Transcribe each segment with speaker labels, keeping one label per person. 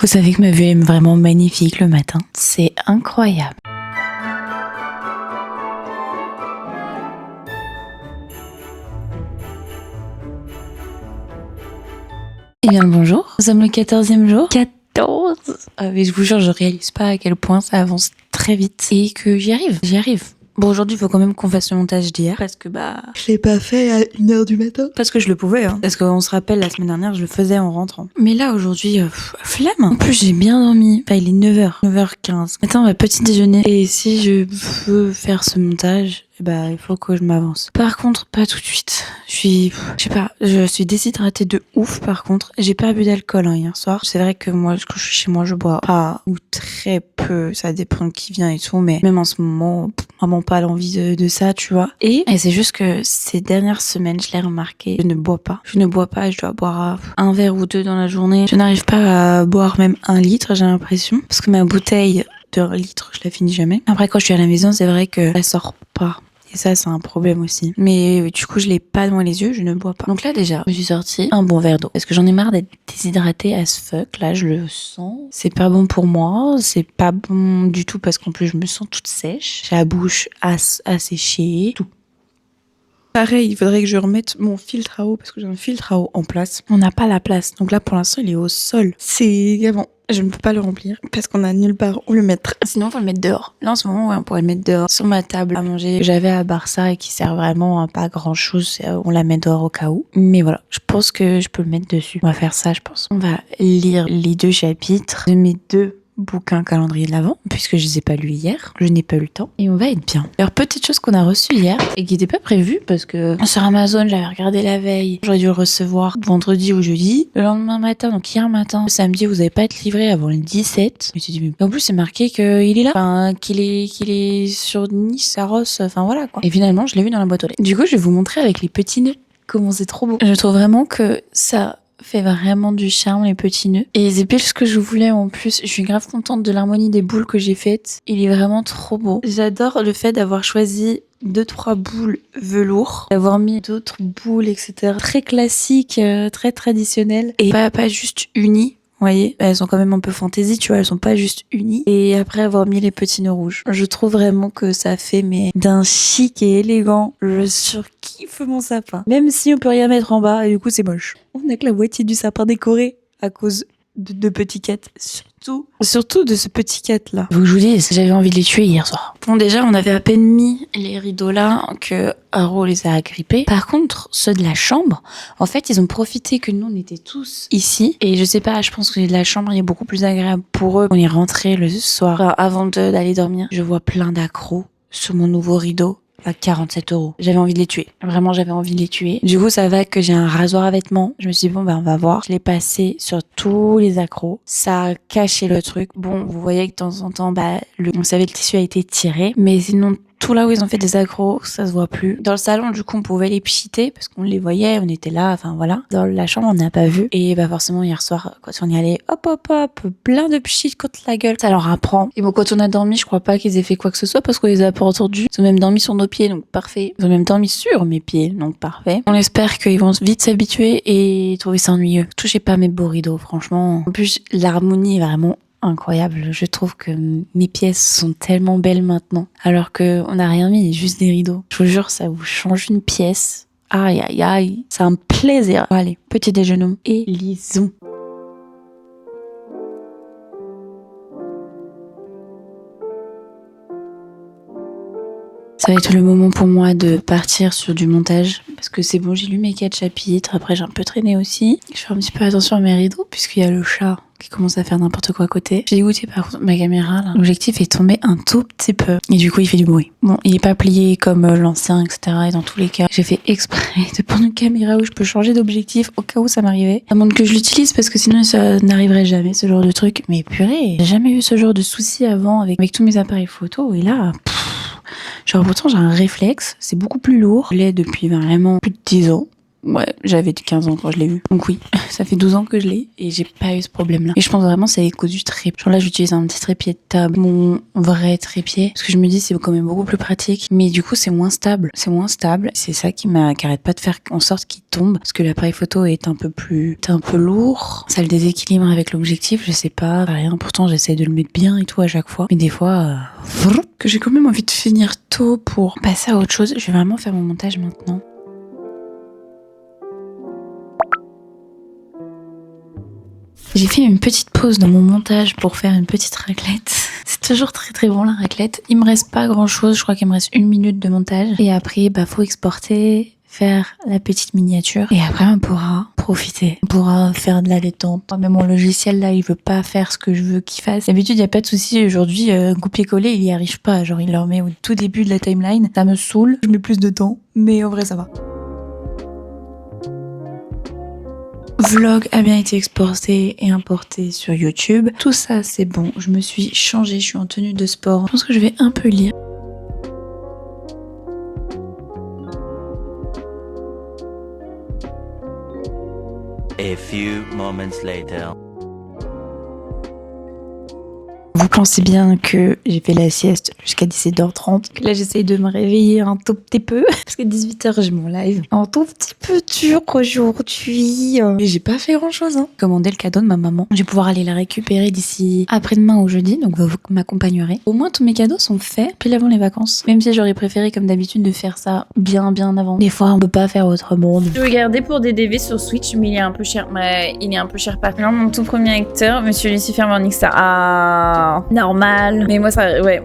Speaker 1: Vous savez que ma vue est vraiment magnifique le matin. C'est incroyable. Eh bien le bonjour, nous sommes le 14e jour. 14 Ah mais je vous jure, je réalise pas à quel point ça avance très vite et que j'y arrive. Bon, aujourd'hui, il faut quand même qu'on fasse le montage d'hier parce que je l'ai pas fait à 1h du matin. Parce que je le pouvais, hein. Parce qu'on se rappelle, la semaine dernière, je le faisais en rentrant. Mais là, aujourd'hui, flemme. En plus, j'ai bien dormi. Enfin, il est 9h, 9h15. Maintenant, on va petit déjeuner. Et si je veux faire ce montage, il faut que je m'avance. Par contre, pas tout de suite. Je suis déshydratée de ouf, par contre. J'ai pas bu d'alcool, hier soir. C'est vrai que moi, quand je suis chez moi, je bois pas ou très peu. Ça dépend de qui vient et tout. Mais même en ce moment, vraiment pas l'envie de ça, tu vois. Et c'est juste que ces dernières semaines, je l'ai remarqué, je ne bois pas. Je dois boire un verre ou deux dans la journée. Je n'arrive pas à boire même 1 litre, j'ai l'impression. Parce que ma bouteille de 1 litre, je la finis jamais. Après, quand je suis à la maison, c'est vrai que ça sort pas. Et ça, c'est un problème aussi. Mais du coup, je l'ai pas dans les yeux, je ne bois pas. Donc là, déjà, je me suis sortie un bon verre d'eau. Parce que j'en ai marre d'être déshydratée as fuck. Là, je le sens. C'est pas bon pour moi. C'est pas bon du tout parce qu'en plus, je me sens toute sèche. J'ai la bouche asséchée. Tout. Pareil, il faudrait que je remette mon filtre à eau parce que j'ai un filtre à eau en place. On n'a pas la place. Donc là, pour l'instant, il est au sol. Bon, je ne peux pas le remplir parce qu'on a nulle part où le mettre. Sinon, on va le mettre dehors. Là, en ce moment, on pourrait le mettre dehors sur ma table à manger que j'avais à Barça et qui sert vraiment à pas grand chose. On la met dehors au cas où. Mais voilà, je pense que je peux le mettre dessus. On va faire ça, je pense. On va lire les 2 chapitres de mes 2 bouquin calendrier de l'Avent, puisque je les ai pas lus hier, je n'ai pas eu le temps, et on va être bien. Alors, petite chose qu'on a reçue hier, et qui n'était pas prévue, parce que sur Amazon, j'avais regardé la veille, j'aurais dû le recevoir vendredi ou jeudi, le lendemain matin, donc hier matin, le samedi, vous n'allez pas être livré avant le 17. Je me suis dit, mais en plus, c'est marqué qu'il est là, enfin, qu'il est sur Nice, Saros, enfin voilà, quoi. Et finalement, je l'ai vu dans la boîte aux lettres. Du coup, je vais vous montrer avec les petits nœuds comment c'est trop beau. Je trouve vraiment que ça fait vraiment du charme, les petits nœuds. Et c'est pile ce que je voulais en plus. Je suis grave contente de l'harmonie des boules que j'ai faites. Il est vraiment trop beau. J'adore le fait d'avoir choisi 2-3 boules velours, d'avoir mis d'autres boules, etc. Très classiques, très traditionnelles. Et pas juste unies. Vous voyez, elles sont quand même un peu fantaisie, tu vois, elles sont pas juste unies. Et après avoir mis les petits nœuds rouges, je trouve vraiment que ça fait d'un chic et élégant. Je surkiffe mon sapin. Même si on peut rien mettre en bas, et du coup c'est moche. On a que la moitié du sapin décoré à cause de petits cats. Surtout de ce petit cat là. Faut que je vous dise, j'avais envie de les tuer hier soir. Bon, déjà, on avait à peine mis les rideaux là que Haro les a agrippés. Par contre, ceux de la chambre, en fait, ils ont profité que nous on était tous ici. Et je sais pas, je pense que la chambre est beaucoup plus agréable pour eux. On est rentré le soir avant d'aller dormir. Je vois plein d'accros sur mon nouveau rideau à 47 €. J'avais envie de les tuer. Vraiment, j'avais envie de les tuer. Du coup, ça va que j'ai un rasoir à vêtements. Je me suis dit, on va voir. Je l'ai passé sur tous les accros. Ça a caché le truc. Bon, vous voyez que de temps en temps, on savait le tissu a été tiré. Mais sinon, tout là où ils ont fait des accros, ça se voit plus. Dans le salon, du coup, on pouvait les pchiter parce qu'on les voyait, on était là, enfin voilà. Dans la chambre, on n'a pas vu. Et forcément, hier soir, quand on y allait, hop, plein de pchits contre la gueule. Ça leur apprend. Et bon, quand on a dormi, je crois pas qu'ils aient fait quoi que ce soit parce qu'on les a pas entendus. Ils ont même dormi sur nos pieds, donc parfait. Ils ont même dormi sur mes pieds, donc parfait. On espère qu'ils vont vite s'habituer et trouver ça ennuyeux. Touchez pas mes beaux rideaux, franchement. En plus, l'harmonie est vraiment incroyable. Je trouve que mes pièces sont tellement belles maintenant. Alors que on n'a rien mis, juste des rideaux. Je vous jure, ça vous change une pièce. Aïe, aïe, aïe. C'est un plaisir. Allez, petit déjeuner et lisons. Ça va être le moment pour moi de partir sur du montage parce que c'est bon, j'ai lu mes 4 chapitres. Après, j'ai un peu traîné aussi. Je fais un petit peu attention à mes rideaux puisqu'il y a le chat qui commence à faire n'importe quoi à côté. J'ai dégoûté par contre ma caméra là. L'objectif est tombé un tout petit peu et du coup il fait du bruit. Bon, il est pas plié comme l'ancien, etc. Et dans tous les cas, j'ai fait exprès de prendre une caméra où je peux changer d'objectif au cas où ça m'arrivait. À moins que je l'utilise parce que sinon ça n'arriverait jamais ce genre de truc. Mais purée, j'ai jamais eu ce genre de souci avant avec tous mes appareils photo et là. Pourtant j'ai un réflexe, c'est beaucoup plus lourd. Je l'ai depuis vraiment plus de 10 ans. Ouais, j'avais 15 ans quand je l'ai eu. Donc oui, ça fait 12 ans que je l'ai et j'ai pas eu ce problème-là. Et je pense vraiment que c'est à cause du trépied. Genre là, j'utilise un petit trépied de table, mon vrai trépied, parce que je me dis c'est quand même beaucoup plus pratique. Mais du coup, c'est moins stable. C'est moins stable. C'est ça qui arrête pas de faire en sorte qu'il tombe, parce que l'appareil photo est un peu lourd. Ça le déséquilibre avec l'objectif, je sais pas. Rien. Pourtant, j'essaie de le mettre bien et tout à chaque fois. Mais des fois, que j'ai quand même envie de finir tôt pour passer à autre chose. Je vais vraiment faire mon montage maintenant. J'ai fait une petite pause dans mon montage pour faire une petite raclette. C'est toujours très très bon la raclette. Il me reste pas grand chose, je crois qu'il me reste 1 minute de montage. Et après, faut exporter, faire la petite miniature. Et après, on pourra profiter. On pourra faire de la détente. Mais mon logiciel là, il veut pas faire ce que je veux qu'il fasse. D'habitude, il y a pas de souci. Aujourd'hui, copier-coller, il y arrive pas. Genre, il le remet au tout début de la timeline. Ça me saoule. Je mets plus de temps. Mais en vrai, ça va. Vlog a bien été exporté et importé sur YouTube. Tout ça, c'est bon. Je me suis changée, je suis en tenue de sport. Je pense que je vais un peu lire.
Speaker 2: A few moments later.
Speaker 1: Vous pensez bien que j'ai fait la sieste jusqu'à 17h30. Là, j'essaye de me réveiller un tout petit peu. Parce que 18h, j'ai mon live. Un tout petit peu dur aujourd'hui. Et j'ai pas fait grand chose. Commandé le cadeau de ma maman. Je vais pouvoir aller la récupérer d'ici après-demain ou jeudi. Donc, vous m'accompagnerez. Au moins, tous mes cadeaux sont faits pile avant les vacances. Même si j'aurais préféré, comme d'habitude, de faire ça bien avant. Des fois, on peut pas faire autrement.
Speaker 3: Je regardais pour des DV sur Switch, mais il est un peu cher. Il est un peu cher par contre. Mon tout premier acteur, Monsieur Lucifer Morningstar. Ah, normal. Mais moi,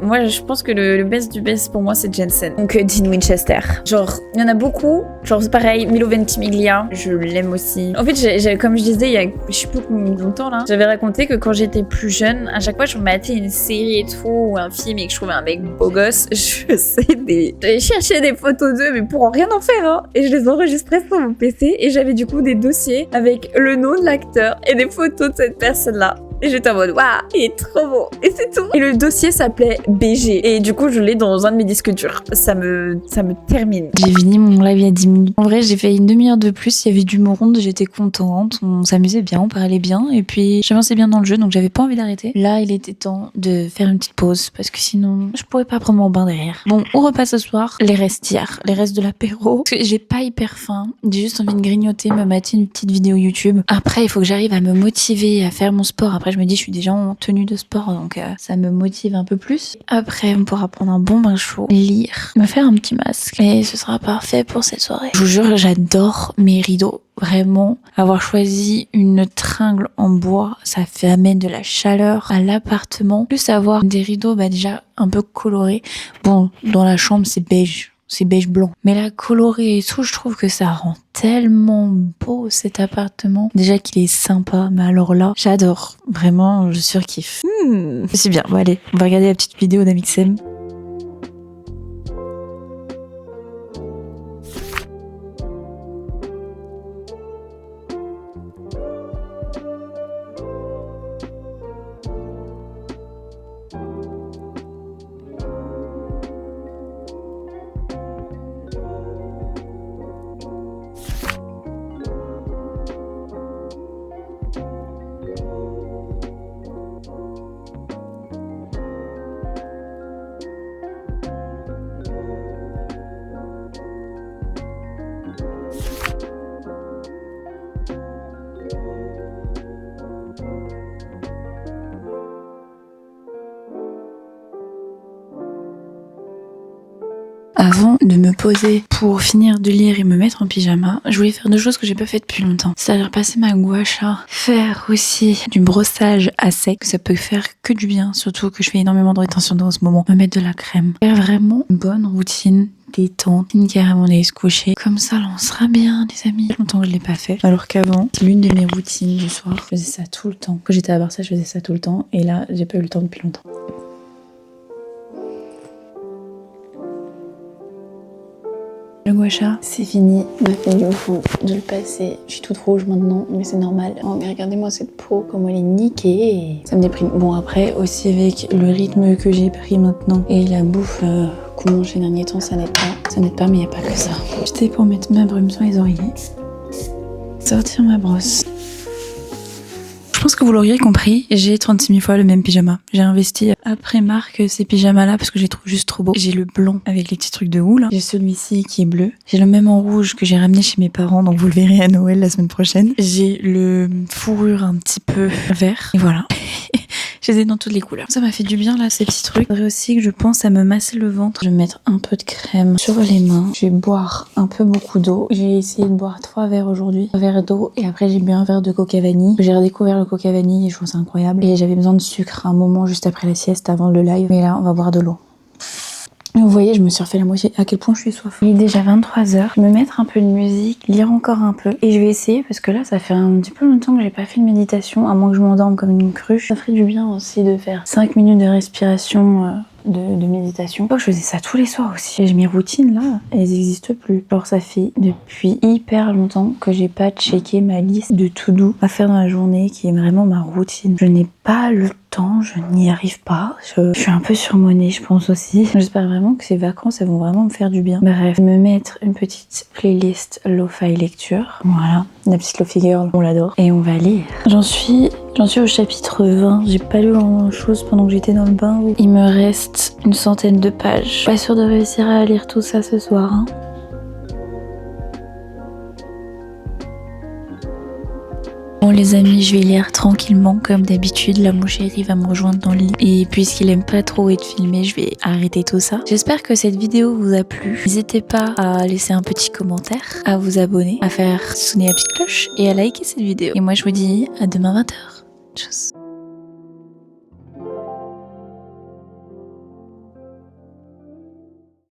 Speaker 3: moi, je pense que le best du best pour moi, c'est Jensen. Donc, Dean Winchester. Genre, il y en a beaucoup. Genre, c'est pareil, Milo Ventimiglia, je l'aime aussi. En fait, comme je disais, il y a, je sais plus combien de temps là, j'avais raconté que quand j'étais plus jeune, à chaque fois, je matais une série et tout, ou un film et que je trouvais un mec beau gosse, j'allais chercher des photos d'eux, mais pour rien en faire, hein. Et je les enregistrais sur mon PC, et j'avais du coup des dossiers avec le nom de l'acteur et des photos de cette personne-là. Et j'étais en mode, waouh, il est trop beau. Et c'est tout. Et le dossier s'appelait BG. Et du coup, je l'ai dans un de mes disques durs. Ça me termine.
Speaker 1: J'ai fini mon live il y a 10 minutes. En vrai, j'ai fait une demi-heure de plus. Il y avait du monde. J'étais contente. On s'amusait bien. On parlait bien. Et puis, j'avançais bien dans le jeu. Donc, j'avais pas envie d'arrêter. Là, il était temps de faire une petite pause. Parce que sinon, je pourrais pas prendre mon bain derrière. Bon, on repasse ce soir. Les restes d'hier. Les restes de l'apéro. Parce que j'ai pas hyper faim. J'ai juste envie de grignoter, me mater une petite vidéo YouTube. Après, il faut que j'arrive à me motiver à faire mon sport. Après, je me dis, je suis déjà en tenue de sport, donc ça me motive un peu plus. Après, on pourra prendre un bon bain chaud, lire, me faire un petit masque, et ce sera parfait pour cette soirée. Je vous jure, j'adore mes rideaux. Vraiment, avoir choisi une tringle en bois, ça fait amener de la chaleur à l'appartement. Plus avoir des rideaux, déjà un peu colorés. Bon, dans la chambre, c'est beige. C'est beige blanc. Mais la colorée et tout, je trouve que ça rend tellement beau cet appartement. Déjà qu'il est sympa, mais alors là, j'adore. Vraiment, je surkiffe. C'est bien. Bon allez, on va regarder la petite vidéo d'Amixem. Avant de me poser pour finir de lire et me mettre en pyjama, je voulais faire 2 choses que j'ai pas fait depuis longtemps. C'est-à-dire passer ma gua sha, faire aussi du brossage à sec. Ça peut faire que du bien, surtout que je fais énormément de rétention d'eau en ce moment. Me mettre de la crème. Faire vraiment une bonne routine détente, skincare avant d'aller se coucher. Comme ça, là, on sera bien, les amis. Longtemps que je l'ai pas fait. Alors qu'avant, c'est l'une de mes routines du soir. Je faisais ça tout le temps. Quand j'étais à Barça, je faisais ça tout le temps. Et là, j'ai pas eu le temps depuis longtemps. Le gua sha, c'est fini. Il m'a fait du fou de le passer. Je suis toute rouge maintenant, mais c'est normal. Oh, mais regardez-moi cette peau, comment elle est niquée. Ça me déprime. Bon, après, aussi avec le rythme que j'ai pris maintenant et la bouffe qu'on mange ces derniers temps, ça n'aide pas. Ça n'aide pas, mais il n'y a pas que ça. J'étais pour mettre ma brume sur les oreillers. Sortir ma brosse. Je pense que vous l'auriez compris, j'ai 36 000 fois le même pyjama. J'ai investi après marque ces pyjamas-là parce que je les trouve juste trop beaux. J'ai le blanc avec les petits trucs de houle. J'ai celui-ci qui est bleu. J'ai le même en rouge que j'ai ramené chez mes parents, donc vous le verrez à Noël la semaine prochaine. J'ai le fourrure un petit peu vert. Et voilà. Je les ai dans toutes les couleurs. Ça m'a fait du bien là, ces petits trucs. Il faudrait aussi que je pense à me masser le ventre. Je vais mettre un peu de crème sur les mains. Je vais boire un peu beaucoup d'eau. J'ai essayé de boire 3 verres aujourd'hui. 3 verres d'eau et après j'ai bu un verre de coca vanille. J'ai redécouvert le coca vanille et je trouve ça incroyable. Et j'avais besoin de sucre à un moment juste après la sieste, avant le live. Mais là, on va boire de l'eau. Vous voyez, je me suis refait la moitié. À quel point je suis soif. Il est déjà 23h. Je vais me mettre un peu de musique, lire encore un peu. Et je vais essayer, parce que là, ça fait un petit peu longtemps que j'ai pas fait de méditation, à moins que je m'endorme comme une cruche. Ça ferait du bien aussi de faire 5 minutes de respiration, de méditation. Je faisais ça tous les soirs aussi. Et mes routines, là, elles n'existent plus. Alors, ça fait depuis hyper longtemps que j'ai pas checké ma liste de to-do à faire dans la journée, qui est vraiment ma routine. Je n'ai pas le temps, je n'y arrive pas. Je suis un peu surmonnée, je pense aussi. J'espère vraiment que ces vacances, elles vont vraiment me faire du bien. Bref, me mettre une petite playlist lo-fi lecture. Voilà, la petite lo-fi girl, on l'adore. Et on va lire. J'en suis au chapitre 20. J'ai pas lu grand chose pendant que j'étais dans le bain. Il me reste une centaine de pages. Pas sûre de réussir à lire tout ça ce soir, hein. Bon les amis, je vais lire tranquillement comme d'habitude. Là mon chéri va me rejoindre dans le lit. Et puisqu'il aime pas trop être filmé, je vais arrêter tout ça. J'espère que cette vidéo vous a plu. N'hésitez pas à laisser un petit commentaire, à vous abonner, à faire sonner la petite cloche et à liker cette vidéo. Et moi je vous dis à demain 20h. Tchuss.